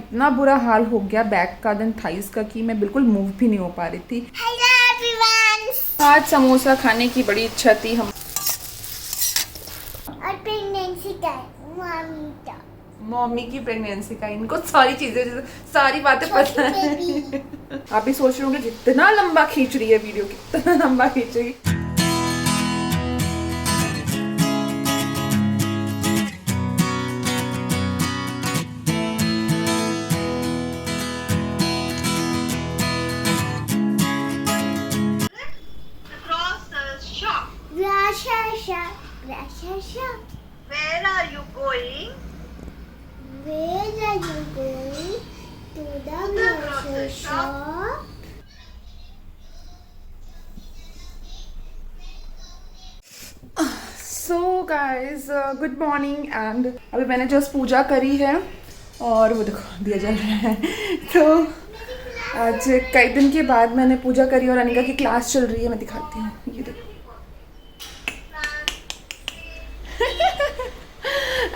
इतना बुरा हाल हो गया बैक का देन थाइस का कि मैं बिल्कुल मूव भी नहीं हो पा रही थी। Hello everyone. आज समोसा खाने की बड़ी इच्छा थी हम और प्रेगनेंसी का मम्मी का मम्मी की प्रेगनेंसी का, इनको सारी चीजें सारी बातें पता है। आप भी सोच रहे होंगे कितना लंबा खींच रही है वीडियो, कितना लंबा खींच रही है। Where are you going? Where are you going? To the grocery shop. So guys good morning and अभी मैंने जस्ट पूजा करी है और वो देखो दिया जल रहा है। तो आज कई दिन के बाद मैंने पूजा करी और अनिका की क्लास चल रही है, मैं दिखाती हूँ, ये देखो।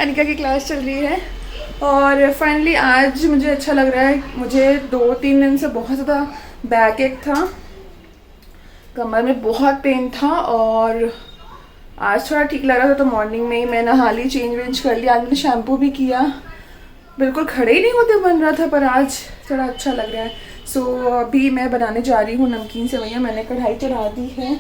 अनिका की क्लास चल रही है और फाइनली आज मुझे अच्छा लग रहा है। मुझे 2-3 दिन से बहुत ज़्यादा बैक एक था, कमर में बहुत पेन था और आज थोड़ा ठीक लग रहा था। तो मॉर्निंग में ही मैं नहा ली, चेंज वेंज कर लिया, आज मैंने शैम्पू भी किया, बिल्कुल खड़े ही नहीं होते बन रहा था, पर आज थोड़ा अच्छा लग रहा है। सो अभी मैं बनाने जा रही हूँ नमकीन सेवइयाँ। मैंने कढ़ाई चढ़ा दी है,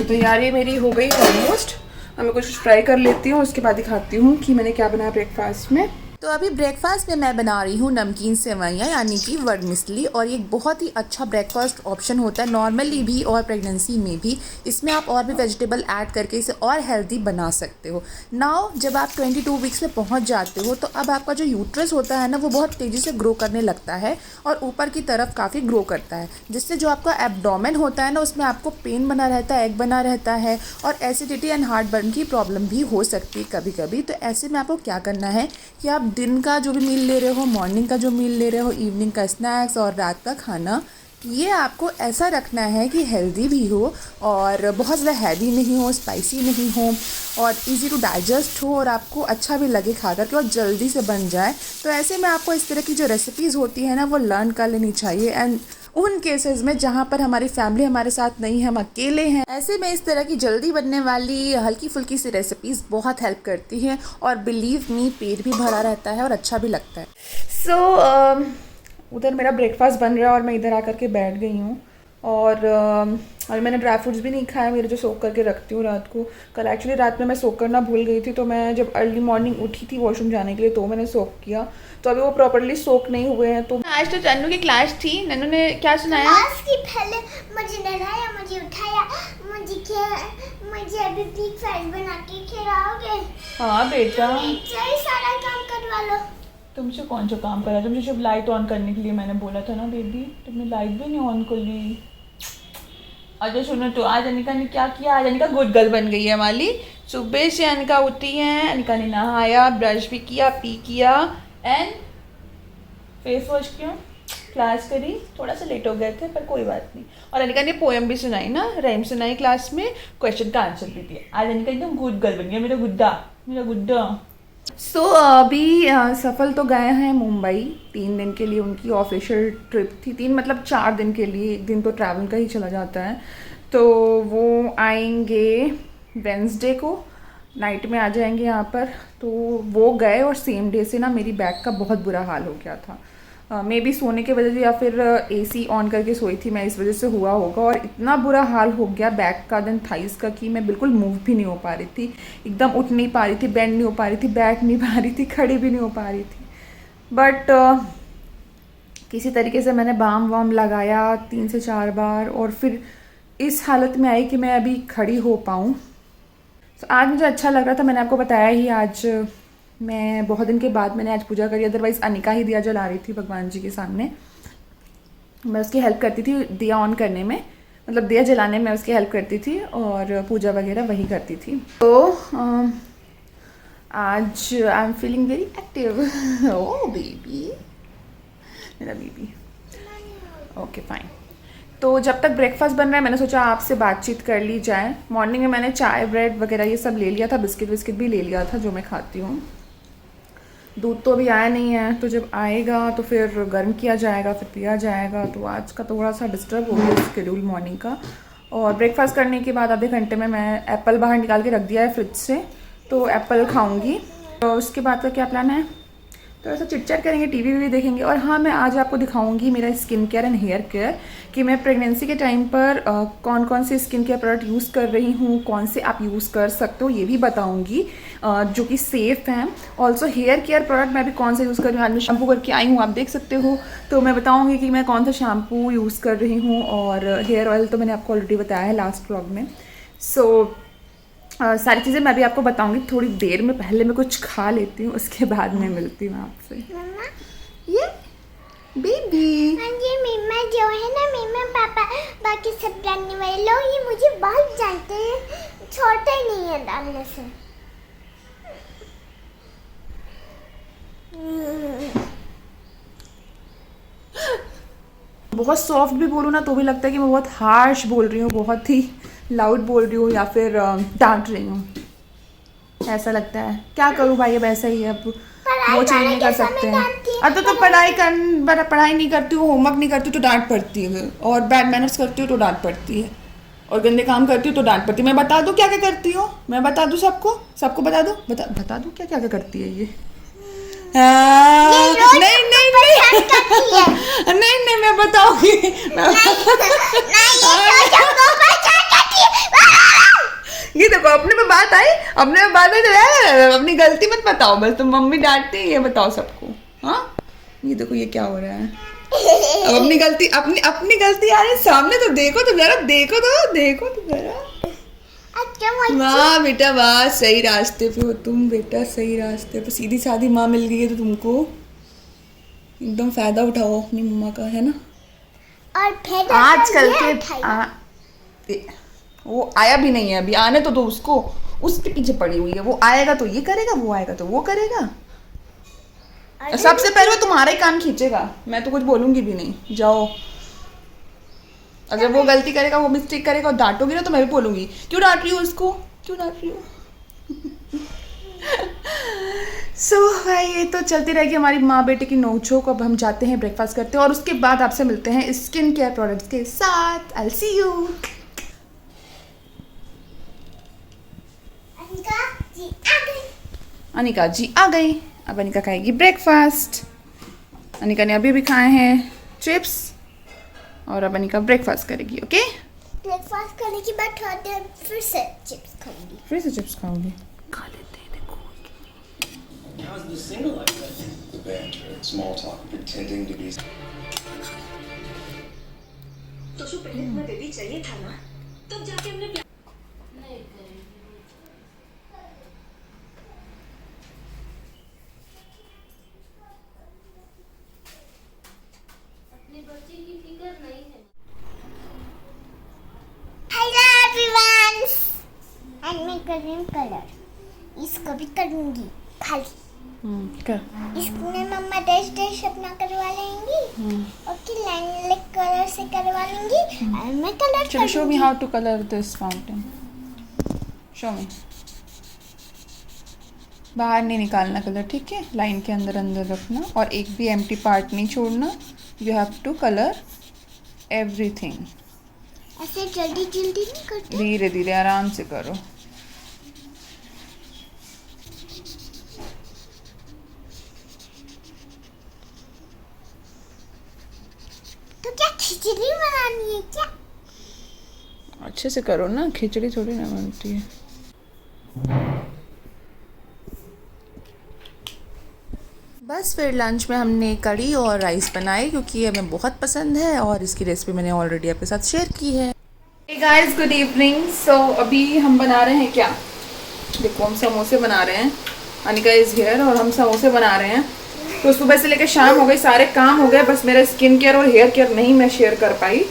तैयारी मेरी हो गई ऑलमोस्ट। अब मैं कुछ फ्राई कर लेती हूँ, उसके बाद दिखाती हूँ कि मैंने क्या बनाया ब्रेकफास्ट में। तो अभी ब्रेकफास्ट में मैं बना रही हूँ नमकीन सेवइयाँ यानी कि वर्मिसली, और ये बहुत ही अच्छा ब्रेकफास्ट ऑप्शन होता है नॉर्मली भी और प्रेगनेंसी में भी। इसमें आप और भी वेजिटेबल ऐड करके इसे और हेल्दी बना सकते हो। नाउ जब आप 22 वीक्स में पहुँच जाते हो तो अब आपका जो यूट्रस होता है ना, वो बहुत तेज़ी से ग्रो करने लगता है और ऊपर की तरफ काफ़ी ग्रो करता है, जिससे जो आपका एब्डोमेन होता है ना, उसमें आपको पेन बना रहता है, एक बना रहता है और एसिडिटी एंड हार्ट बर्न की प्रॉब्लम भी हो सकती है कभी कभी। तो ऐसे में आपको क्या करना है कि आप दिन का जो भी मील ले रहे हो, मॉर्निंग का जो मील ले रहे हो, इवनिंग का स्नैक्स और रात का खाना, ये आपको ऐसा रखना है कि हेल्दी भी हो और बहुत ज़्यादा हैवी नहीं हो, स्पाइसी नहीं हो और इजी टू डाइजेस्ट हो और आपको अच्छा भी लगे खा करके और जल्दी से बन जाए। तो ऐसे में आपको इस तरह की जो रेसिपीज़ होती है ना, वो लर्न कर लेनी चाहिए। एंड उन केसेस में जहाँ पर हमारी फैमिली हमारे साथ नहीं है, हम अकेले हैं, ऐसे में इस तरह की जल्दी बनने वाली हल्की फुल्की सी रेसिपीज़ बहुत हेल्प करती हैं और बिलीव मी पेट भी भरा रहता है और अच्छा भी लगता है। सो उधर मेरा ब्रेकफास्ट बन रहा है और मैं इधर आकर के बैठ गई हूँ और अभी मैंने ड्राई फ्रूट्स भी नहीं खाए, मेरे जो सोक करके रखती हूँ रात को। कल एक्चुअली रात में मैं सोक करना भूल गई थी, तो मैं जब अर्ली मॉर्निंग उठी थी वॉशरूम जाने के लिए तो मैंने सोक किया, तो अभी वो प्रॉपर्ली सोक नहीं हुए हैं। तो आज तो नन्नू की क्लास थी, नन्नू ने क्या सुनाया? क्लास की पहले मुझे नहलाया, मुझे उठाया, मुझे अभी ब्रेकफास्ट बना के खिलाओगे? हाँ बेटा, सही सारा काम करवा लो। तुमसे कौन सा काम करा? तुमसे सिर्फ लाइट ऑन करने के लिए मैंने बोला था ना बेबी, तुमने लाइट भी नहीं ऑन कर ली। अच्छा सुनो, तो आज अनिका ने क्या किया? आज अनिका गुड गर्ल बन गई है हमारी। सुबह से अनिका उठी है, अनिका ने नहाया, ब्रश भी किया, पी किया एंड फेस वॉश किया, क्लास करी। थोड़ा सा लेट हो गए थे पर कोई बात नहीं। और अनिका ने पोएम भी सुनाई ना, राइम सुनाई क्लास में, क्वेश्चन का आंसर भी दिया। आज अनिका एकदम गुड गर्ल बन गई, मेरा गुड्डा, मेरा गुड्डा। सो अभी सफल तो गए हैं मुंबई 3 दिन के लिए, उनकी ऑफिशियल ट्रिप थी। 3 मतलब 4 दिन के लिए, एक दिन तो ट्रैवल का ही चला जाता है। तो वो आएंगे वेंसडे को, नाइट में आ जाएंगे यहाँ पर। तो वो गए और सेम डे से ना मेरी बैक का बहुत बुरा हाल हो गया था। मे बी सोने के वजह से या फिर एसी ऑन करके सोई थी मैं, इस वजह से हुआ होगा। और इतना बुरा हाल हो गया बैक का देन थाइस का कि मैं बिल्कुल मूव भी नहीं हो पा रही थी, एकदम उठ नहीं पा रही थी, बेंड नहीं हो पा रही थी, बैठ नहीं पा रही थी, खड़ी भी नहीं हो पा रही थी। बट किसी तरीके से मैंने बाम वाम लगाया 3 से 4 बार और फिर इस हालत में आई कि मैं अभी खड़ी हो पाऊँ। तो आज मुझे अच्छा लग रहा था, मैंने आपको बताया ही, आज मैं बहुत दिन के बाद मैंने आज पूजा करी। अदरवाइज़ अनिका ही दिया जला रही थी भगवान जी के सामने, मैं उसकी हेल्प करती थी दिया ऑन करने में, मतलब दिया जलाने में उसकी हेल्प करती थी और पूजा वगैरह वही करती थी। तो आज I am feeling very active. Oh baby, मेरा बेबी, ओके फाइन। तो जब तक ब्रेकफास्ट बन रहा है मैंने सोचा आपसे बातचीत कर ली जाए। मॉर्निंग में मैंने चाय ब्रेड वगैरह ये सब ले लिया था, बिस्किट विस्किट भी ले लिया था जो मैं खाती हूँ। दूध तो अभी आया नहीं है, तो जब आएगा तो फिर गर्म किया जाएगा, फिर पिया जाएगा। तो आज का थोड़ा सा डिस्टर्ब हो गया शेड्यूल मॉर्निंग का। और ब्रेकफास्ट करने के बाद आधे घंटे में मैं एप्पल बाहर निकाल के रख दिया है फ्रिज से, तो एप्पल खाऊंगी। तो उसके बाद का क्या प्लान है, तो ऐसा चिट-चैट करेंगे, टीवी भी देखेंगे। और हाँ, मैं आज आपको दिखाऊंगी मेरा skin care and hair care कि मैं प्रेगनेंसी के टाइम पर कौन कौन से स्किन केयर प्रोडक्ट यूज़ कर रही हूँ, कौन से आप यूज़ कर सकते हो ये भी बताऊंगी, जो कि सेफ़ हैं। ऑल्सो हेयर केयर प्रोडक्ट मैं भी कौन सा यूज़ कर रही हूँ। आज मैं शैम्पू करके आई हूँ, आप देख सकते हो। तो मैं बताऊँगी कि मैं कौन सा शैम्पू यूज़ कर रही हूँ। और हेयर ऑयल तो मैंने आपको ऑलरेडी बताया है लास्ट व्लॉग में। सो सारी चीज़ें मैं भी आपको बताऊंगी थोड़ी देर में। पहले मैं कुछ खा लेती हूँ, उसके बाद मैं मिलती हूँ आपसे। मम्मा, ये बेबी, हाँ ये मम्मा जो है ना, मम्मा पापा बाकी सब जानने वाले लोग ये मुझे बहुत जानते हैं, छोड़ते ही नहीं है डालने से। बहुत सॉफ्ट भी बोलूँ ना तो भी लगता है कि मैं बहुत हार्श बोल रही हूँ, बहुत ही लाउड बोल रही हूँ या फिर डांट रही हूँ, ऐसा लगता है। क्या करूँ भाई, अब ऐसा ही है, अब वो चेंज नहीं कर सकते हैं। अब तो पढ़ाई नहीं करती हूँ, होमवर्क नहीं करती हूँ तो डांट पड़ती है, और बैड मैनर्स करती हूँ तो डांट पड़ती है, और गंदे काम करती हूँ तो डांट पड़ती है। मैं बता दूँ क्या क्या करती हूँ, मैं बता दूँ सबको बता दूँ, बता दूँ क्या क्या करती है ये। नहीं मैं बताऊंगी। ये देखो अपने में बात आई तो अपनी गलती मत बताओ बस, तुम मम्मी डांटती है ये बताओ सबको। हाँ ये देखो ये क्या हो रहा है, अब अपनी गलती आ रही है सामने, तो देखो तो जरा। वाह बेटा वाह, सही रास्ते पे हो तुम बेटा, सही रास्ते पे। सीधी सादी माँ मिल गई है तो तुमको एकदम फायदा उठाओ अपनी मम्मा का, है ना। और फिर आजकल के वो आया भी नहीं है अभी, आने तो दो उसको, उसके पीछे पड़ी हुई है। वो आएगा तो ये करेगा, वो आएगा तो वो करेगा। सबसे पहले वो तुम्हारा ही कान खींचेगा, मैं तो कुछ बोलूंगी भी नहीं, जाओ। अगर वो गलती करेगा, वो मिस्टेक करेगा और डांटोगी ना तो मैं भी बोलूंगी क्यों डांट रही हो उसको, क्यों डांट रही हो। सो भाई ये तो चलती रहेगी हमारी माँ बेटे की नोक-झोंक। अब हम जाते हैं ब्रेकफास्ट करते हैं और उसके बाद आपसे मिलते हैं स्किन केयर प्रोडक्ट्स के साथ। I will see you. Anika ji आ गई। अब अनिका खाएगी ब्रेकफास्ट। अनिका ने अभी भी खाए हैं चिप्स और अब अनिका ब्रेकफास्ट करेगी। ओके, ब्रेकफास्ट करने के बाद थोड़ा देर फिर से चिप्स खाऊंगी। फिर से चिप्स खाओगी, खा लेते हैं। देखो How's the single life been? The banter, small talk, pretending to be. तो जो पहले तुम्हें बेबी चाहिए था ना, तब जाके हमने प्यार अपने बच्चे की फिक्र नहीं है। हेलो एवरीवन, आज मैं कर रही हूँ कलर। इसको भी करूँगी खाली। कर। इसमें मम्मा डैश अपना करवा लेंगी और की लाइन कलर से करवा लेंगी और मैं कलर चलो show me how to colour this fountain. Show me. बाहर नहीं निकालना कलर, ठीक है, लाइन के अंदर अंदर रखना और एक भी एम्प्टी पार्ट नहीं छोड़ना। You have to colour everything. ऐसे जल्दी जल्दी नहीं करते, धीरे धीरे आराम से करो। तो क्या खिचड़ी बनानी है क्या? अच्छे से करो ना, खिचड़ी थोड़ी ना बनती है। बस फिर लंच में हमने कढ़ी और राइस बनाए क्योंकि ये हमें बहुत पसंद है और इसकी रेसिपी मैंने ऑलरेडी आपके साथ शेयर की है। Hey guys, good evening. So अभी हम बना रहे हैं क्या, देखो हम समोसे बना रहे हैं। अनिका इज़ हियर और हम समोसे बना रहे हैं। तो सुबह से लेकर शाम हो गई, सारे काम हो गए, बस मेरा स्किन केयर और हेयर केयर नहीं मैं शेयर कर पाई।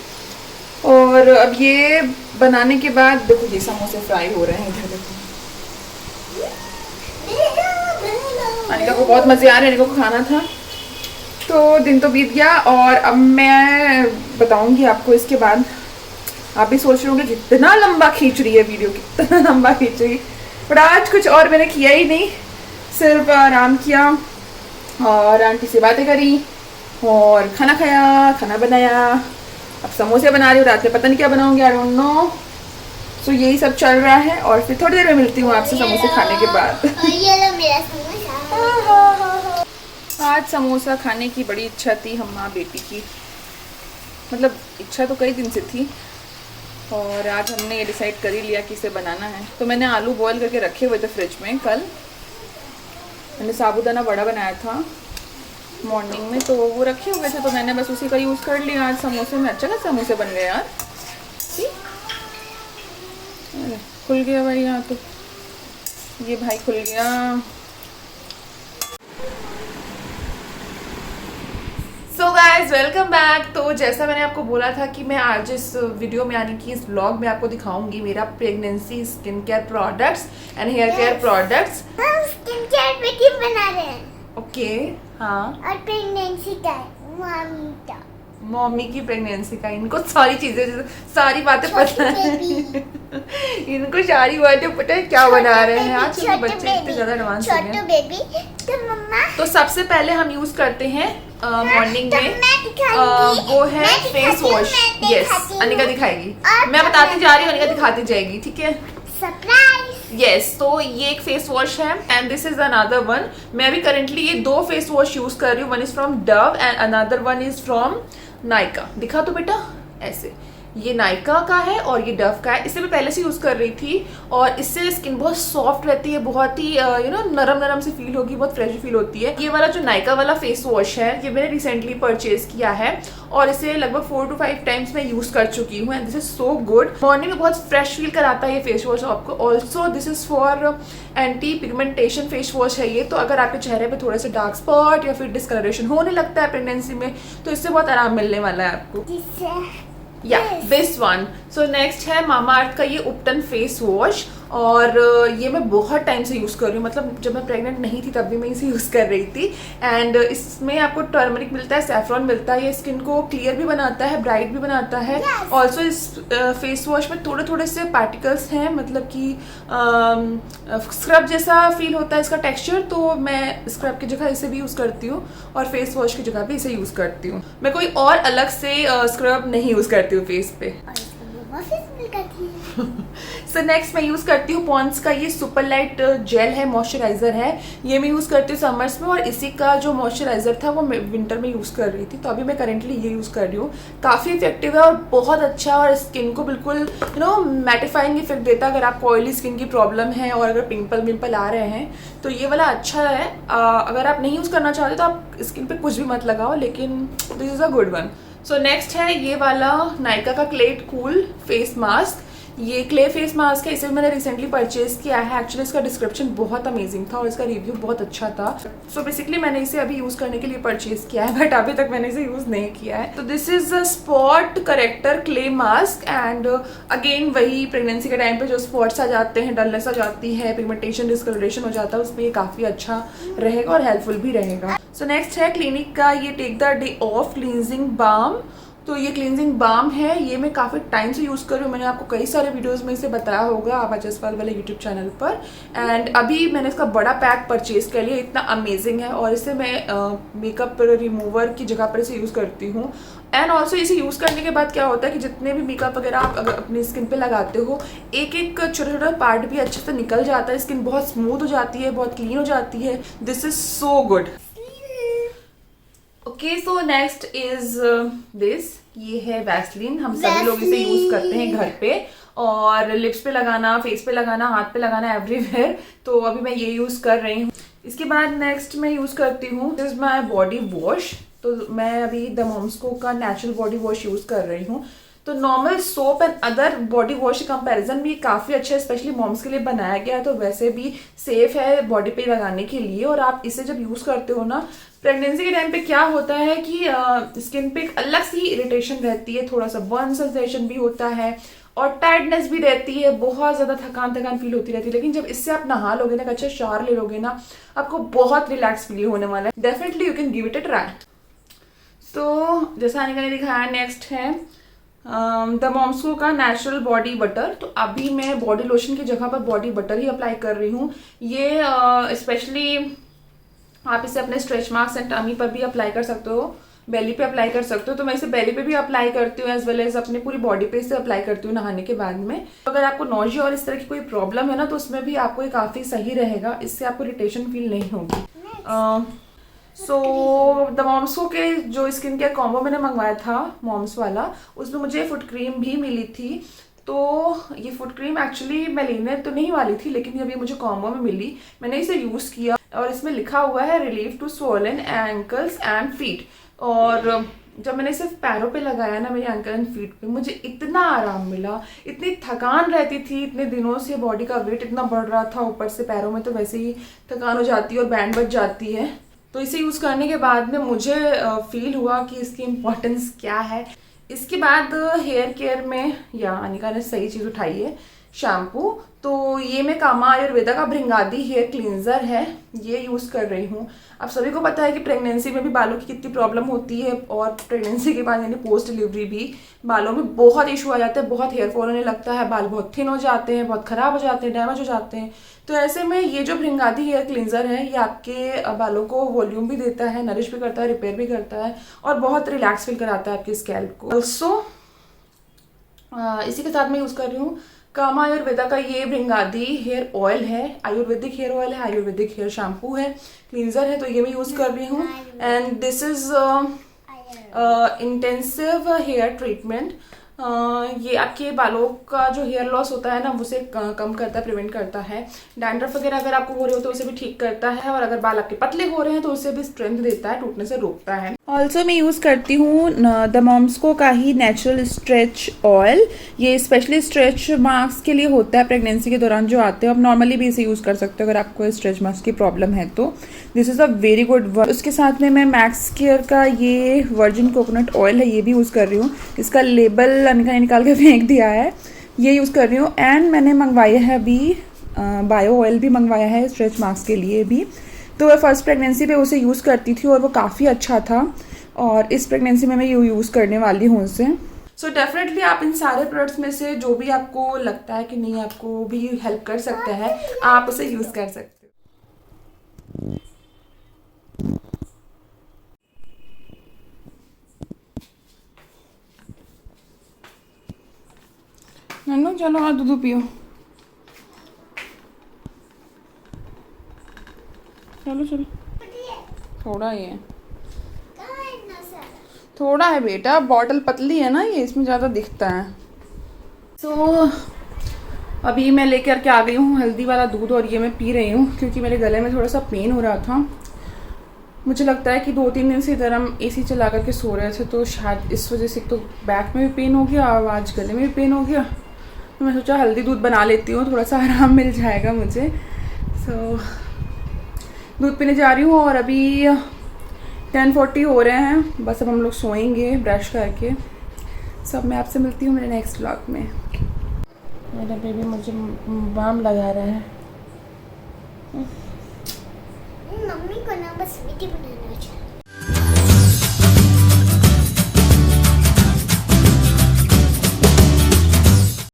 और अब ये बनाने के बाद देखो ये समोसे फ्राई हो रहे हैं इधर देखो। अनिका को बहुत मज़े आ रहे हैं, अनिका को खाना था तो दिन तो बीत गया और अब मैं बताऊंगी आपको इसके बाद। आप भी सोच रहे होंगे कितना लंबा खींच रही है वीडियो, कितना लंबा खींच रही, पर आज कुछ और मैंने किया ही नहीं, सिर्फ आराम किया और आंटी से बातें करी और खाना खाया, खाना बनाया। अब समोसे बना रही हूँ, रात में पता नहीं क्या बनाऊंगी, आई डोंट नो। सो यही सब चल रहा है और फिर थोड़ी देर में मिलती हूँ आपसे समोसे खाने के बाद। ये लो मेरा समोसा। आज समोसा खाने की बड़ी इच्छा थी हम माँ बेटी की, मतलब इच्छा तो कई दिन से थी और आज हमने ये डिसाइड कर ही लिया कि इसे बनाना है। तो मैंने आलू बॉईल करके रखे हुए थे फ्रिज में, कल मैंने साबूदाना वड़ा बनाया था मॉर्निंग में, तो वो रखे हुए थे तो मैंने बस उसी का यूज़ कर लिया आज समोसे में। अच्छा ना समोसे बन गए यार, खुल गया भाई यहाँ, तो ये भाई खुल गया। So guys welcome back. तो जैसा मैंने आपको बोला था कि मैं आज इस वीडियो में यानी कि इस व्लॉग में आपको दिखाऊंगी मेरा pregnancy skin care products and hair care products. हम स्किन केयर वीडियो बना रहे हैं। ओके हाँ, और प्रेगनेंसी का मम्मी का, मम्मी की प्रेगनेंसी का, इनको सारी चीजें सारी बातें पता है इनको सारी बातें पता है क्या बना रहे हैं। आज के बच्चे इतने ज्यादा एडवांस हो छोटू गए। बेबी तो मम्मा, तो सबसे पहले हम यूज करते हैं मॉर्निंग तो में मैं दिखाऊंगी, वो है मैं फेस दिखाती हूँ, वॉश। मैं यस दिखाती हूँ। अनिका दिखाएगी, और मैं बताती जा रही हूँ, अनिका दिखाती जाएगी, ठीक है। सरप्राइज। यस तो ये एक फेस वॉश है and this is another one. मैं भी करेंटली ये दो फेस वॉश यूज कर रही हूँ, one is from Dove and another one is from Nykaa. दिखा तो बेटा ऐसे, ये नायका का है और ये डव का है। इसे मैं पहले से यूज कर रही थी और इससे स्किन बहुत सॉफ्ट रहती है, बहुत ही नरम नरम से फील होगी, बहुत फ्रेश फील होती है। ये वाला जो नायका वाला फेस वॉश है ये मैंने रिसेंटली परचेज किया है और इसे लगभग 4 to 5 टाइम्स मैं यूज कर चुकी हूँ and this is so good. Morning में बहुत फ्रेश फील कराता है ये फेस वॉश आपको। Also this is for anti pigmentation face wash है ये, तो अगर आपके चेहरे पे थोड़े से डार्क स्पॉट या फिर डिस्कलरेशन होने लगता है प्रेगनेंसी में तो इससे बहुत आराम मिलने वाला है आपको। या दिस वन। सो नेक्स्ट है मामा अर्थ का ये उपटन फेस वॉश और ये मैं बहुत टाइम से यूज़ कर रही हूँ, मतलब जब मैं प्रेग्नेंट नहीं थी तब भी मैं इसे यूज़ कर रही थी। एंड इसमें आपको टर्मरिक मिलता है, सैफरॉन मिलता है, ये स्किन को क्लियर भी बनाता है, ब्राइट भी बनाता है। ऑल्सो इस फेस वॉश में थोड़े थोड़े से पार्टिकल्स हैं, मतलब कि स्क्रब जैसा फील होता है इसका टेक्स्चर, तो मैं स्क्रब की जगह इसे भी यूज़ करती हूँ और फेस वॉश की जगह भी इसे यूज़ करती हूँ। मैं कोई और अलग से स्क्रब नहीं यूज़ करती हूँ फेस पे। सो नेक्स्ट मैं यूज़ करती हूँ पॉन्ड्स का ये सुपर लाइट जेल है, मॉइस्चराइजर है। ये मैं यूज़ करती हूँ समर्स में और इसी का जो मॉइस्चराइजर था वो मैं विंटर में यूज़ कर रही थी, तो अभी मैं करेंटली ये यूज़ कर रही हूँ। काफ़ी इफेक्टिव है और बहुत अच्छा, और स्किन को बिल्कुल मैटिफाइंग इफेक्ट देता है। अगर आपको ऑयली स्किन की प्रॉब्लम है और अगर पिंपल आ रहे हैं तो ये वाला अच्छा है। अगर आप नहीं यूज़ करना चाहते तो आप स्किन पर कुछ भी मत लगाओ, लेकिन this is a good one. So next है ये वाला नायका का क्ले कूल फेस मास्क। ये क्ले फेस मास्क है, इसे मैंने रिसेंटली परचेज किया है। एक्चुअली इसका डिस्क्रिप्शन बहुत अमेजिंग था और इसका रिव्यू बहुत अच्छा था। सो बेसिकली मैंने इसे अभी यूज़ करने के लिए परचेज किया है, बट अभी तक मैंने इसे यूज़ नहीं किया है। तो this is a spot character clay mask and again वही प्रेगनेंसी के टाइम पे जो स्पॉट्स आ जाते हैं, डलनेस आ जाती है, पिगमेंटेशन डिस्कलरेशन हो जाता है, उसमें ये काफ़ी अच्छा रहेगा और हेल्पफुल भी रहेगा। सो नेक्स्ट है क्लिनिक का ये take the day off cleansing balm. तो ये क्लींजिंग बाम है, ये मैं काफ़ी टाइम से यूज़ कर रही हूँ। मैंने आपको कई सारे वीडियोस में इसे बताया होगा आभा जसवाल वाले यूट्यूब चैनल पर। एंड अभी मैंने इसका बड़ा पैक परचेज कर लिया, इतना अमेजिंग है। और इसे मैं मेकअप रिमूवर की जगह पर इसे यूज़ करती हूँ। एंड ऑल्सो इसे यूज़ करने के बाद क्या होता है कि जितने भी मेकअप वगैरह आप अगर अपनी स्किन पे लगाते हो, एक एक छोटा छोटा पार्ट भी अच्छे से निकल जाता है, स्किन बहुत स्मूथ हो जाती है, बहुत क्लीन हो जाती है। This is so good. Okay so next is this, ये है वैसलीन। हम सभी लोग इसे यूज करते हैं घर पे और लिप्स पे लगाना, फेस पे लगाना, हाथ पे लगाना, एवरीवेयर। तो अभी मैं ये यूज कर रही हूँ। इसके बाद नेक्स्ट मैं यूज करती हूँ दिस माई बॉडी वॉश। तो मैं अभी द मॉम्सको का नेचुरल बॉडी वॉश यूज कर रही हूँ। तो normal soap and other body wash के कंपैरिजन भी काफ़ी अच्छा है, स्पेशली मॉम्स के लिए बनाया गया है। तो वैसे भी सेफ है बॉडी पे लगाने के लिए। और आप इसे जब यूज़ करते हो ना, प्रेगनेंसी के टाइम पे क्या होता है कि स्किन पे एक अलग सी इरिटेशन रहती है, थोड़ा सा बर्न सेंसेशन भी होता है और टायर्डनेस भी रहती है, बहुत ज़्यादा थकान फील होती रहती है। लेकिन जब इससे आप नहा लोगे ना, अच्छा शावर ले लोगे ना, आपको बहुत रिलैक्स फील होने वाला है। Definitely you can give it a try. तो जैसा अनिका ने दिखाया, नेक्स्ट है द मॉम्सको का नेचुरल बॉडी बटर। तो अभी मैं बॉडी लोशन की जगह पर बॉडी बटर ही अप्लाई कर रही हूँ। ये स्पेशली आप इसे अपने स्ट्रेच मार्क्स एंड टमी पर भी अप्लाई कर सकते हो, बेली पे अप्लाई कर सकते हो। तो मैं इसे बेली पे भी अप्लाई करती हूँ एज वेल एज अपनी पूरी बॉडी पे इसे अप्लाई करती हूँ नहाने के बाद में। अगर आपको नॉजिया और इस तरह की कोई प्रॉब्लम है ना, तो उसमें भी आपको ये काफ़ी सही रहेगा, इससे आपको इरिटेशन फील नहीं होगी। सो द मॉम्सको के जो स्किन केयर कॉम्बो मैंने मंगवाया था मॉम्स वाला, उसमें मुझे फुट क्रीम भी मिली थी। तो ये फुट क्रीम एक्चुअली मैं लेने तो नहीं वाली थी, लेकिन अभी मुझे कॉम्बो में मिली, मैंने इसे यूज़ किया और इसमें लिखा हुआ है relief to swollen ankles and feet. और जब मैंने सिर्फ पैरों पे लगाया ना, मेरे एंकल एंड फीट पे, मुझे इतना आराम मिला। इतनी थकान रहती थी इतने दिनों से, बॉडी का वेट इतना बढ़ रहा था, ऊपर से पैरों में तो वैसे ही थकान हो जाती है और बैंड बच जाती है। तो इसे यूज़ करने के बाद में मुझे फील हुआ कि इसकी इम्पोर्टेंस क्या है। इसके बाद हेयर केयर में या अनिका ने सही चीज़ उठाई है, शैम्पू। तो ये मैं कामा आयुर्वेदा का भृंगादी हेयर क्लींजर है, ये यूज़ कर रही हूँ। अब सभी को पता है कि प्रेगनेंसी में भी बालों की कितनी प्रॉब्लम होती है, और प्रेगनेंसी के बाद यानी पोस्ट डिलीवरी भी बालों में बहुत इशू आ जाता है, बहुत हेयर फॉल होने लगता है, बाल बहुत थिन हो जाते हैं, बहुत ख़राब हो जाते हैं, डैमेज हो जाते हैं। तो ऐसे में ये जो भृंगादी हेयर क्लींजर है, ये आपके बालों को वॉल्यूम भी देता है, नरिश भी करता है, रिपेयर भी करता है, और बहुत रिलैक्स फील कराता है आपके स्कैल्प को। ऑल्सो इसी के साथ मैं यूज़ कर रही हूँ कामा आयुर्वेदा का ये भृंगादी हेयर ऑयल है, आयुर्वेदिक हेयर ऑयल है, आयुर्वेदिक हेयर शैम्पू है, क्लींजर है। तो ये मैं यूज़ कर रही हूँ and this is intensive hair treatment. ये आपके बालों का जो हेयर लॉस होता है ना, उसे कम करता है, प्रिवेंट करता है। डैंड्रफ वगैरह अगर आपको हो रहे हो तो उसे भी ठीक करता है, और अगर बाल आपके पतले हो रहे हैं तो उसे भी स्ट्रेंथ देता है, टूटने से रोकता है। ऑल्सो मैं यूज़ करती हूँ द मॉम्सको का ही नेचुरल स्ट्रेच ऑयल। ये स्पेशली स्ट्रेच मार्क्स के लिए होता है, प्रेगनेंसी के दौरान जो आते हैं। आप नॉर्मली भी इसे यूज़ कर सकते हो अगर आपको स्ट्रेच मार्क्स की प्रॉब्लम है तो। This is a very good one. उसके साथ में मैं मैक्स केयर का ये वर्जिन कोकोनट ऑयल है, ये भी यूज़ कर रही हूँ। इसका लेबल अनिका ने निकाल के फेंक दिया है, ये यूज़ कर रही हूँ। एंड मैंने मंगवाया है अभी बायो ऑयल भी मंगवाया है स्ट्रेच मार्क्स के लिए भी। तो मैं फर्स्ट प्रेगनेंसी पे उसे यूज़ करती थी और वो काफ़ी अच्छा था, और इस प्रेगनेंसी में मैं यूज़ करने वाली हूँ उसे। सो डेफिनेटली आप इन सारे प्रोडक्ट्स में से जो भी आपको लगता है कि नहीं आपको भी हेल्प कर सकता है, आप उसे यूज़ कर सकते हो। नन्नू चलो हाँ दूध पियो, चलो चलो। थोड़ा ही है, थोड़ा है बेटा, बॉटल पतली है ना ये, इसमें ज़्यादा दिखता है। सो अभी मैं लेकर के आ गई हूँ हल्दी वाला दूध, और ये मैं पी रही हूँ क्योंकि मेरे गले में थोड़ा सा पेन हो रहा था। मुझे लगता है कि 2-3 दिन से इधर हम एसी चला करके सो रहे थे, तो शायद इस वजह से तो बैक में भी पेन हो गया और आज गले में भी पेन हो गया। तो मैं सोचा हल्दी दूध बना लेती हूँ, थोड़ा सा आराम मिल जाएगा मुझे। सो दूध पीने जा रही हूँ, और अभी 10:40 हो रहे हैं, बस अब हम लोग सोएंगे ब्रश करके। सब मैं आपसे मिलती हूँ मेरे नेक्स्ट व्लॉग में। मेरा बेबी मुझे बाम लगा रहा है। मम्मी को ना बस वीडियो बनाना चाहिए।